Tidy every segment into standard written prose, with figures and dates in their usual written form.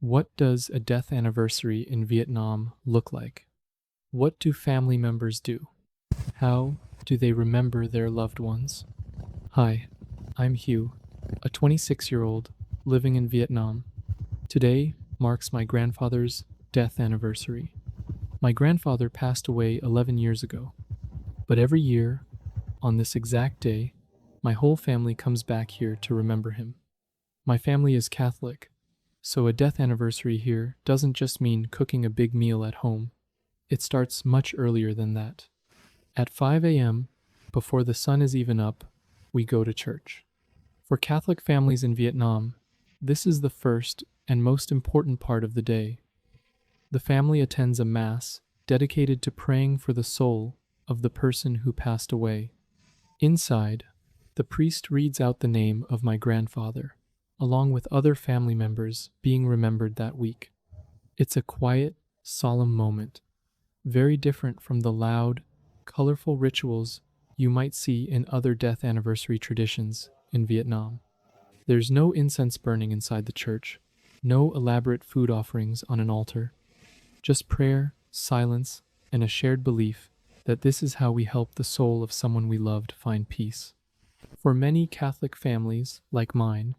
What does a death anniversary in Vietnam look like? What do family members do? How do they remember their loved ones? Hi, I'm Hugh, a 26-year-old living in Vietnam. Today marks my grandfather's death anniversary. My grandfather passed away 11 years ago, but every year, on this exact day, my whole family comes back here to remember him. My family is Catholic, so a death anniversary here doesn't just mean cooking a big meal at home. It starts much earlier than that. At 5 a.m., before the sun is even up, we go to church. For Catholic families in Vietnam, this is the first and most important part of the day. The family attends a mass dedicated to praying for the soul of the person who passed away. Inside, the priest reads out the name of my grandfather, along with other family members being remembered that week. It's a quiet, solemn moment, very different from the loud, colorful rituals you might see in other death anniversary traditions in Vietnam. There's no incense burning inside the church, no elaborate food offerings on an altar, just prayer, silence, and a shared belief that this is how we help the soul of someone we loved find peace. For many Catholic families, like mine,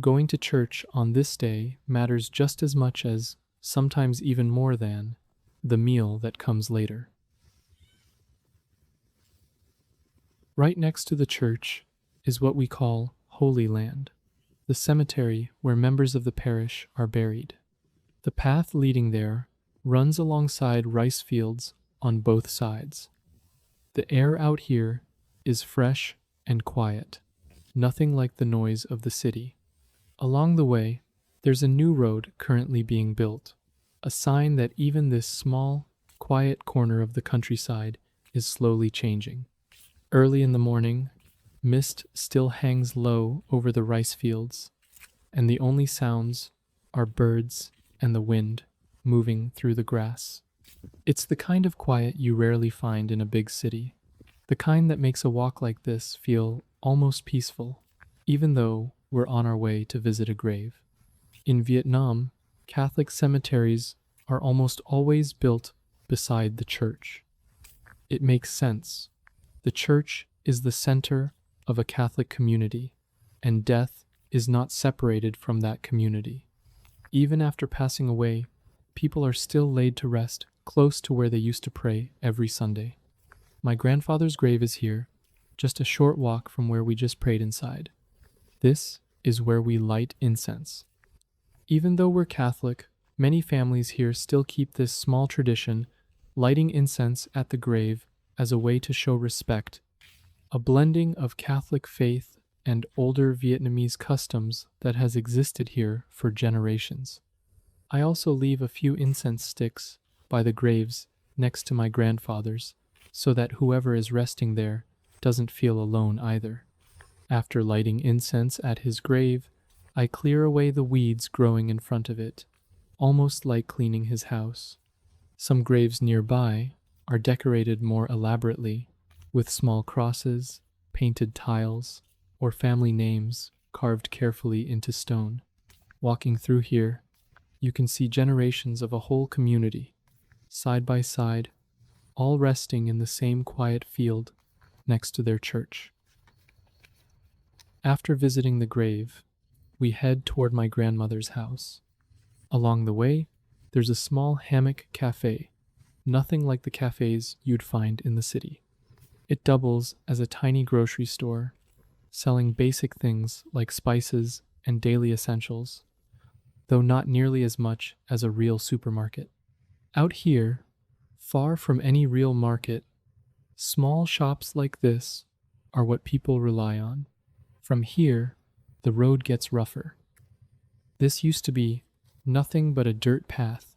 going to church on this day matters just as much as, sometimes even more than, the meal that comes later. Right next to the church is what we call Holy Land, the cemetery where members of the parish are buried. The path leading there runs alongside rice fields on both sides. The air out here is fresh and quiet, nothing like the noise of the city. Along the way, there's a new road currently being built, a sign that even this small, quiet corner of the countryside is slowly changing. Early in the morning, mist still hangs low over the rice fields, and the only sounds are birds and the wind moving through the grass. It's the kind of quiet you rarely find in a big city, the kind that makes a walk like this feel almost peaceful, even though we're on our way to visit a grave. In Vietnam, Catholic cemeteries are almost always built beside the church. It makes sense. The church is the center of a Catholic community, and death is not separated from that community. Even after passing away, people are still laid to rest close to where they used to pray every Sunday. My grandfather's grave is here, just a short walk from where we just prayed inside. This is where we light incense. Even though we're Catholic, many families here still keep this small tradition, lighting incense at the grave as a way to show respect, a blending of Catholic faith and older Vietnamese customs that has existed here for generations. I also leave a few incense sticks by the graves next to my grandfather's, so that whoever is resting there doesn't feel alone either. After lighting incense at his grave, I clear away the weeds growing in front of it, almost like cleaning his house. Some graves nearby are decorated more elaborately, with small crosses, painted tiles, or family names carved carefully into stone. Walking through here, you can see generations of a whole community, side by side, all resting in the same quiet field next to their church. After visiting the grave, we head toward my grandmother's house. Along the way, there's a small hammock cafe, nothing like the cafes you'd find in the city. It doubles as a tiny grocery store, selling basic things like spices and daily essentials, though not nearly as much as a real supermarket. Out here, far from any real market, small shops like this are what people rely on. From here, the road gets rougher. This used to be nothing but a dirt path.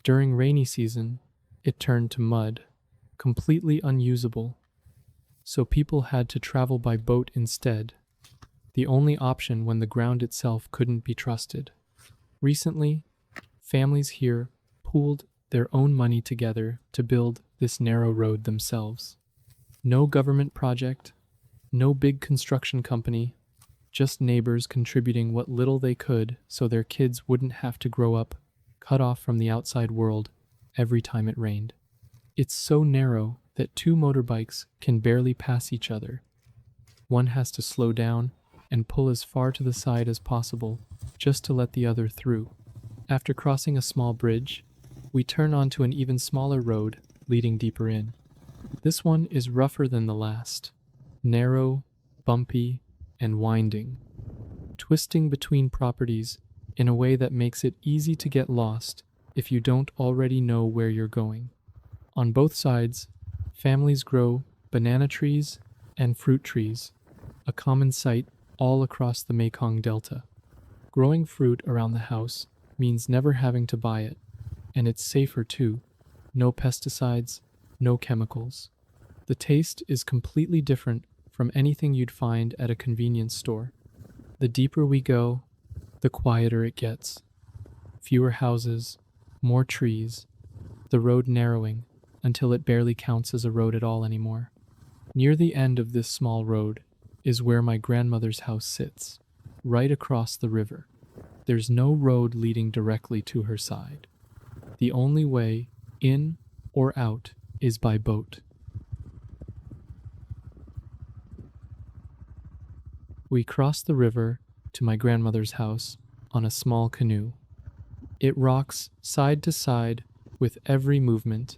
During rainy season, it turned to mud, completely unusable. So people had to travel by boat instead, the only option when the ground itself couldn't be trusted. Recently, families here pooled their own money together to build this narrow road themselves. No government project, no big construction company, just neighbors contributing what little they could so their kids wouldn't have to grow up cut off from the outside world every time it rained. It's so narrow that two motorbikes can barely pass each other. One has to slow down and pull as far to the side as possible just to let the other through. After crossing a small bridge, we turn onto an even smaller road leading deeper in. This one is rougher than the last, narrow, bumpy, and winding, twisting between properties in a way that makes it easy to get lost if you don't already know where you're going. On both sides, families grow banana trees and fruit trees, a common sight all across the Mekong Delta. Growing fruit around the house means never having to buy it, and it's safer too. No pesticides, no chemicals. The taste is completely different from anything you'd find at a convenience store. The deeper we go, the quieter it gets. Fewer houses, more trees, the road narrowing until it barely counts as a road at all anymore. Near the end of this small road is where my grandmother's house sits, right across the river. There's no road leading directly to her side. The only way in or out is by boat. We cross the river to my grandmother's house on a small canoe. It rocks side to side with every movement,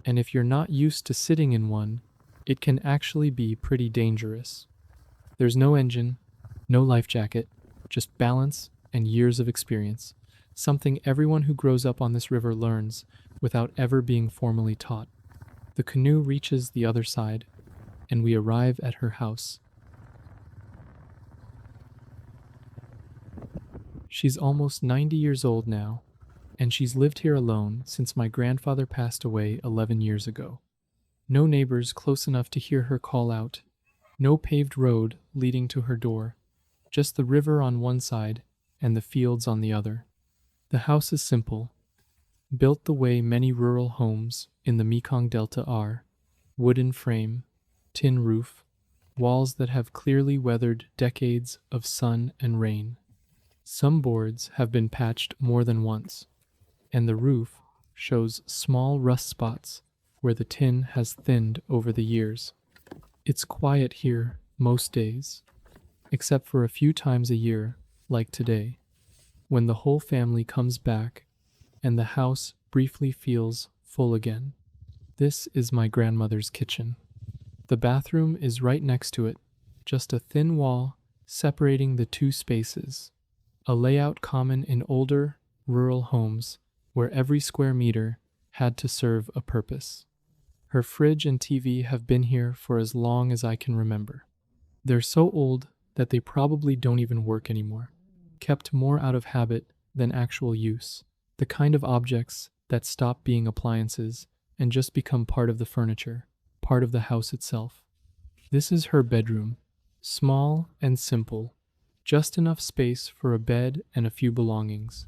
and if you're not used to sitting in one, it can actually be pretty dangerous. There's no engine, no life jacket, just balance and years of experience, something everyone who grows up on this river learns without ever being formally taught. The canoe reaches the other side, and we arrive at her house. She's almost 90 years old now, and she's lived here alone since my grandfather passed away 11 years ago. No neighbors close enough to hear her call out, no paved road leading to her door, just the river on one side and the fields on the other. The house is simple, built the way many rural homes in the Mekong Delta are: wooden frame, tin roof, walls that have clearly weathered decades of sun and rain. Some boards have been patched more than once, and the roof shows small rust spots where the tin has thinned over the years. It's quiet here most days, except for a few times a year, like today, when the whole family comes back and the house briefly feels full again. This is my grandmother's kitchen. The bathroom is right next to it, just a thin wall separating the two spaces, a layout common in older, rural homes where every square meter had to serve a purpose. Her fridge and TV have been here for as long as I can remember. They're so old that they probably don't even work anymore, kept more out of habit than actual use, the kind of objects that stop being appliances and just become part of the furniture, part of the house itself. This is her bedroom, small and simple, just enough space for a bed and a few belongings.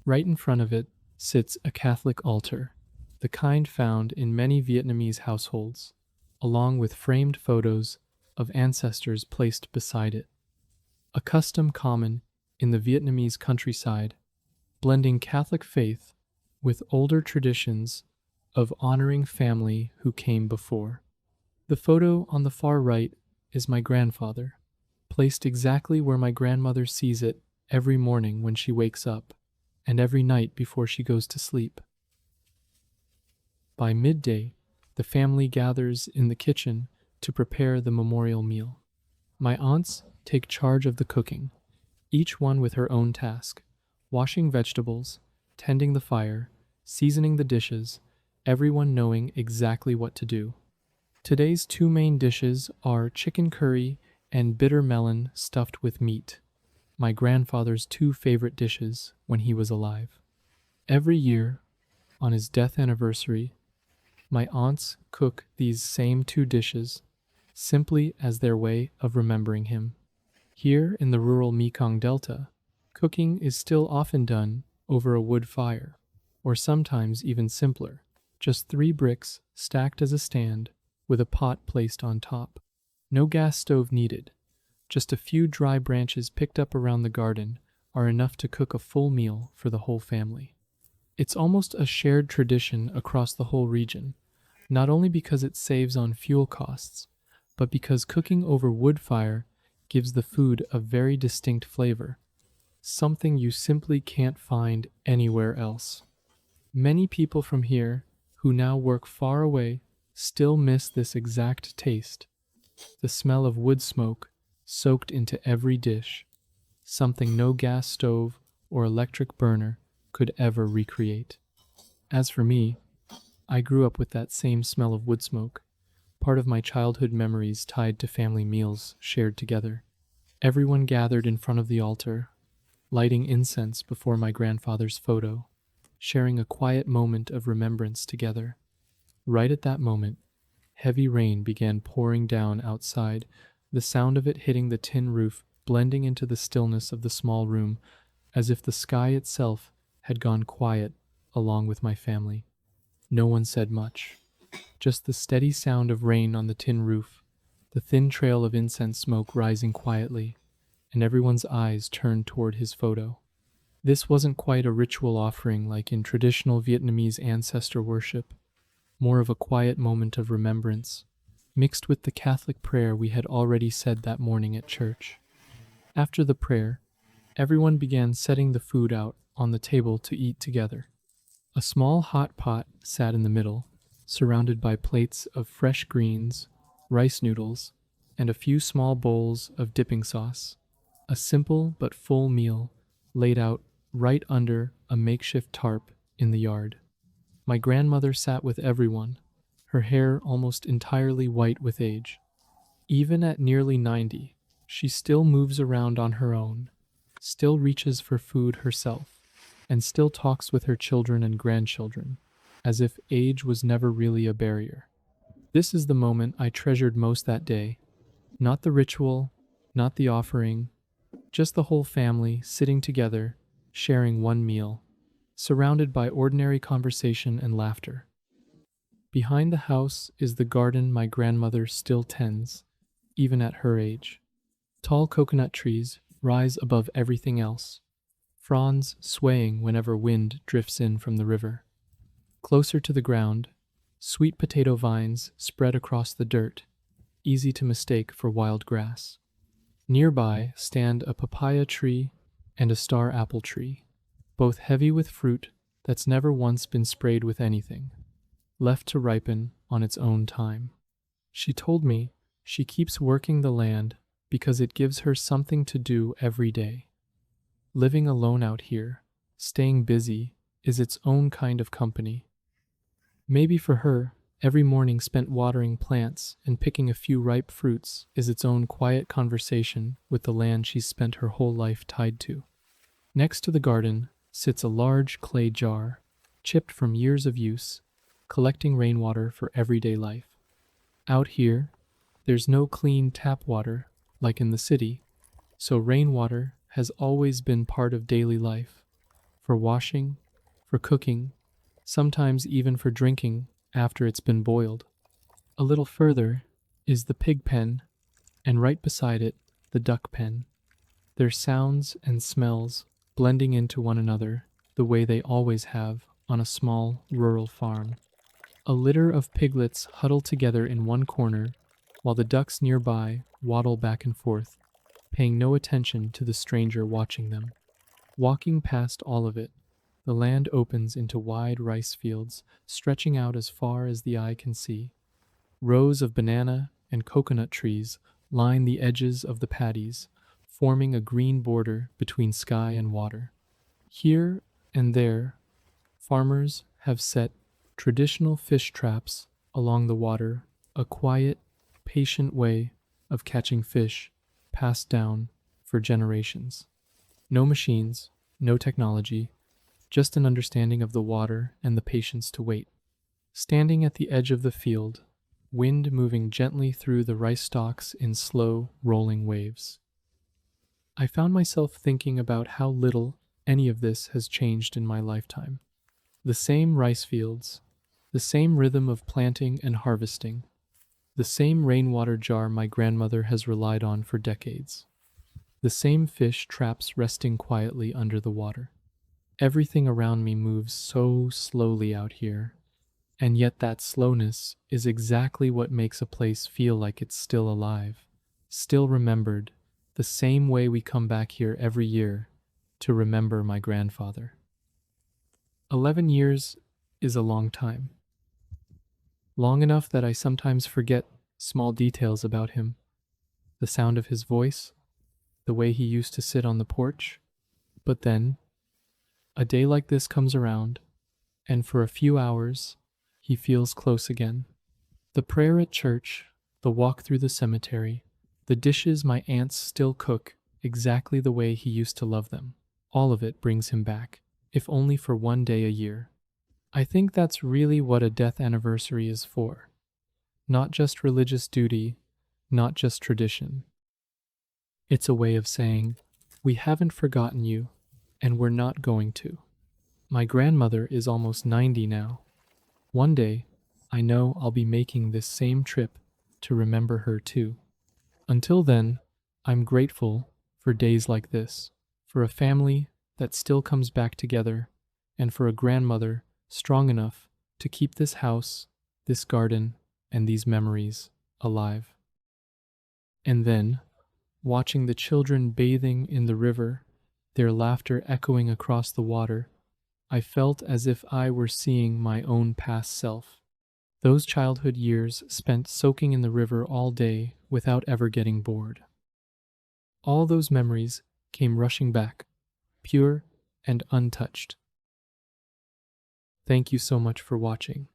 Right in front of it sits a Catholic altar, the kind found in many Vietnamese households, along with framed photos of ancestors placed beside it. A custom common in the Vietnamese countryside, blending Catholic faith with older traditions of honoring family who came before. The photo on the far right is my grandfather, placed exactly where my grandmother sees it every morning when she wakes up, and every night before she goes to sleep. By midday, the family gathers in the kitchen to prepare the memorial meal. My aunts take charge of the cooking, each one with her own task: washing vegetables, tending the fire, seasoning the dishes, everyone knowing exactly what to do. Today's two main dishes are chicken curry and bitter melon stuffed with meat, my grandfather's two favorite dishes when he was alive. Every year, on his death anniversary, my aunts cook these same two dishes, simply as their way of remembering him. Here in the rural Mekong Delta, cooking is still often done over a wood fire, or sometimes even simpler, just 3 bricks stacked as a stand with a pot placed on top. No gas stove needed, Just a few dry branches picked up around the garden are enough to cook a full meal for the whole family. It's almost a shared tradition across the whole region, not only because it saves on fuel costs, but because cooking over wood fire gives the food a very distinct flavor, something you simply can't find anywhere else. Many people from here, who now work far away, still miss this exact taste. The smell of wood smoke soaked into every dish, something no gas stove or electric burner could ever recreate. As for me, I grew up with that same smell of wood smoke, part of my childhood memories tied to family meals shared together. Everyone gathered in front of the altar, lighting incense before my grandfather's photo, sharing a quiet moment of remembrance together. Right at that moment, heavy rain began pouring down outside, the sound of it hitting the tin roof blending into the stillness of the small room, as if the sky itself had gone quiet along with my family. No one said much, just the steady sound of rain on the tin roof, the thin trail of incense smoke rising quietly, and everyone's eyes turned toward his photo. This wasn't quite a ritual offering like in traditional Vietnamese ancestor worship, more of a quiet moment of remembrance, mixed with the Catholic prayer we had already said that morning at church. After the prayer, everyone began setting the food out on the table to eat together. A small hot pot sat in the middle, surrounded by plates of fresh greens, rice noodles, and a few small bowls of dipping sauce. A simple but full meal laid out right under a makeshift tarp in the yard. My grandmother sat with everyone, her hair almost entirely white with age. Even at nearly 90, she still moves around on her own, still reaches for food herself, and still talks with her children and grandchildren, as if age was never really a barrier. This is the moment I treasured most that day. Not the ritual, not the offering, just the whole family sitting together, sharing one meal, surrounded by ordinary conversation and laughter. Behind the house is the garden my grandmother still tends, even at her age. Tall coconut trees rise above everything else, fronds swaying whenever wind drifts in from the river. Closer to the ground, sweet potato vines spread across the dirt, easy to mistake for wild grass. Nearby stand a papaya tree and a star apple tree, both heavy with fruit that's never once been sprayed with anything, left to ripen on its own time. She told me she keeps working the land because it gives her something to do every day. Living alone out here, staying busy, is its own kind of company. Maybe for her, every morning spent watering plants and picking a few ripe fruits is its own quiet conversation with the land she's spent her whole life tied to. Next to the garden sits a large clay jar, chipped from years of use, collecting rainwater for everyday life. Out here, there's no clean tap water like in the city, so rainwater has always been part of daily life, for washing, for cooking, sometimes even for drinking after it's been boiled. A little further is the pig pen, and right beside it, the duck pen. Their sounds and smells blending into one another the way they always have on a small rural farm. A litter of piglets huddle together in one corner, while the ducks nearby waddle back and forth, paying no attention to the stranger watching them. Walking past all of it, the land opens into wide rice fields stretching out as far as the eye can see. Rows of banana and coconut trees line the edges of the paddies, forming a green border between sky and water. Here and there, farmers have set traditional fish traps along the water, a quiet, patient way of catching fish passed down for generations. No machines, no technology, just an understanding of the water and the patience to wait. Standing at the edge of the field, wind moving gently through the rice stalks in slow, rolling waves. I found myself thinking about how little any of this has changed in my lifetime. The same rice fields, the same rhythm of planting and harvesting, The same rainwater jar my grandmother has relied on for decades. The same fish traps resting quietly under the water. Everything around me moves so slowly out here, and yet that slowness is exactly what makes a place feel like it's still alive, still remembered, the same way we come back here every year to remember my grandfather. 11 years is a long time. Long enough that I sometimes forget small details about him. The sound of his voice, the way he used to sit on the porch. But then, a day like this comes around, and for a few hours, he feels close again. The prayer at church, the walk through the cemetery, the dishes my aunts still cook exactly the way he used to love them. All of it brings him back, if only for one day a year. I think that's really what a death anniversary is for. Not just religious duty, not just tradition. It's a way of saying, we haven't forgotten you, and we're not going to. My grandmother is almost 90 now. One day, I know I'll be making this same trip to remember her too. Until then, I'm grateful for days like this, for a family that still comes back together, and for a grandmother strong enough to keep this house, this garden, and these memories alive. And then, watching the children bathing in the river, their laughter echoing across the water, I felt as if I were seeing my own past self. Those childhood years spent soaking in the river all day without ever getting bored. All those memories came rushing back, pure and untouched. Thank you so much for watching.